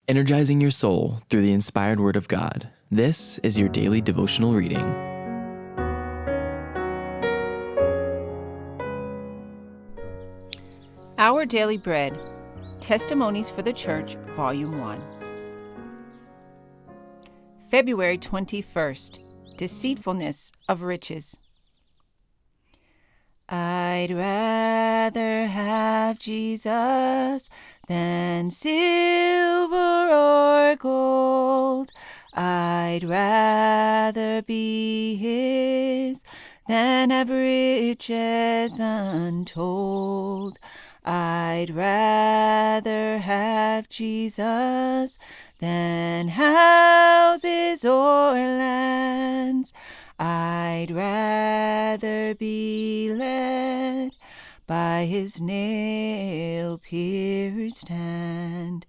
energizing your soul through the inspired Word of God. This is your daily devotional reading. Our Daily Bread, Testimonies for the Church, Volume 1. February 21st, Deceitfulness of Riches. I'd rather have Jesus than silver or gold. I'd rather be His than have riches untold. I'd rather have Jesus than houses or lands. I'd rather be led by His nail-pierced hand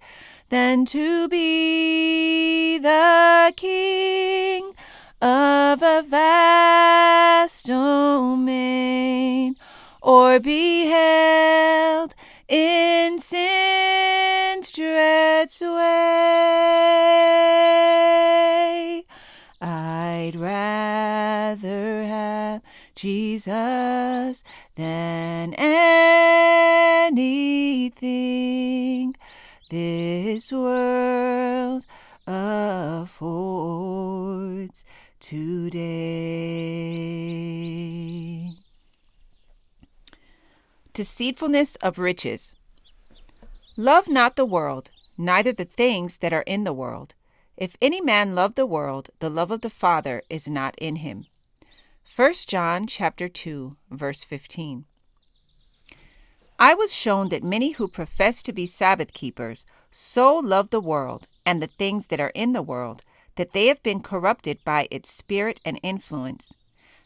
than to be the king of a vast domain, or be held in sin's dread sway. I'd rather have Jesus than anything this world affords today. Deceitfulness of riches. Love not the world, neither the things that are in the world. If any man love the world, the love of the Father is not in him. 1 John chapter 2, verse 15. I was shown that many who profess to be Sabbathkeepers so love the world and the things that are in the world that they have been corrupted by its spirit and influence.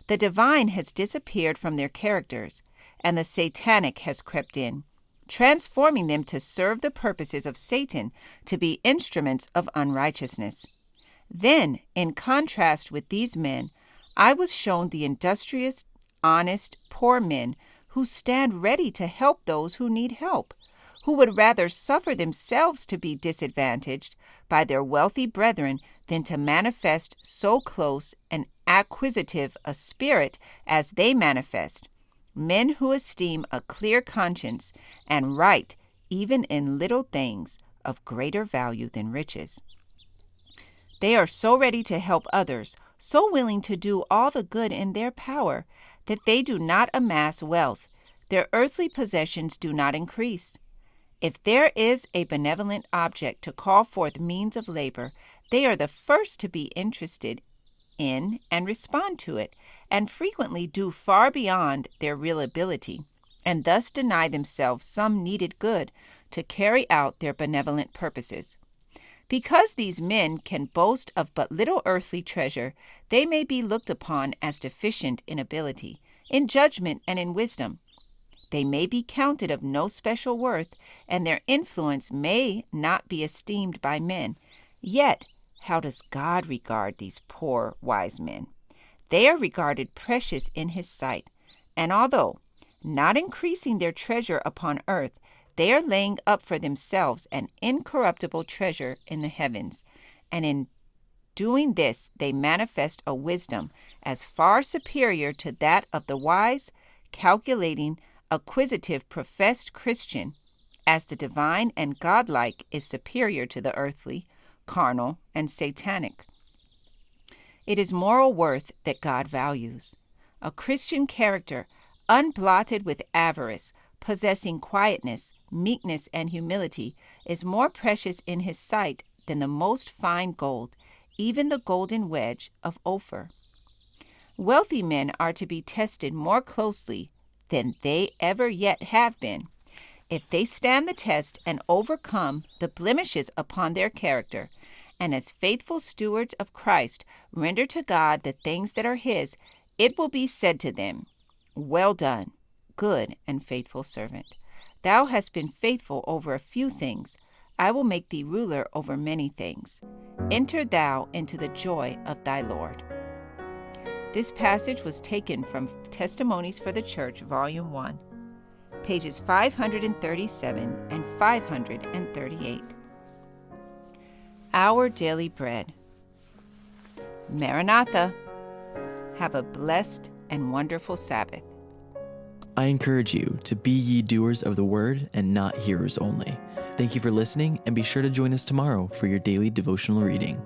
The divine has disappeared from their characters, and the satanic has crept in, transforming them to serve the purposes of Satan, to be instruments of unrighteousness. Then, in contrast with these men, I was shown the industrious, honest, poor men who stand ready to help those who need help, who would rather suffer themselves to be disadvantaged by their wealthy brethren than to manifest so close and acquisitive a spirit as they manifest. Men who esteem a clear conscience and right even in little things of greater value than riches. They are so ready to help others, so willing to do all the good in their power, that they do not amass wealth. Their earthly possessions do not increase. If there is a benevolent object to call forth means of labor, they are the first to be interested in and respond to it, and frequently do far beyond their real ability, and thus deny themselves some needed good to carry out their benevolent purposes. Because these men can boast of but little earthly treasure, they may be looked upon as deficient in ability, in judgment, and in wisdom. They may be counted of no special worth, and their influence may not be esteemed by men. Yet, how does God regard these poor, wise men? They are regarded precious in His sight, and although not increasing their treasure upon earth, they are laying up for themselves an incorruptible treasure in the heavens, and in doing this they manifest a wisdom as far superior to that of the wise, calculating, acquisitive, professed Christian, as the divine and godlike is superior to the earthly, carnal, and satanic. It is moral worth that God values. A Christian character, unblotted with avarice, possessing quietness, meekness, and humility, is more precious in His sight than the most fine gold, even the golden wedge of Ophir. Wealthy men are to be tested more closely than they ever yet have been. If they stand the test and overcome the blemishes upon their character, and as faithful stewards of Christ render to God the things that are His, it will be said to them, "Well done, good and faithful servant. Thou hast been faithful over a few things. I will make thee ruler over many things. Enter thou into the joy of thy Lord." This passage was taken from Testimonies for the Church, Volume 1, pages 537 and 538. Our daily bread. Maranatha. Have a blessed and wonderful Sabbath. I encourage you to be ye doers of the word and not hearers only. Thank you for listening, and be sure to join us tomorrow for your daily devotional reading.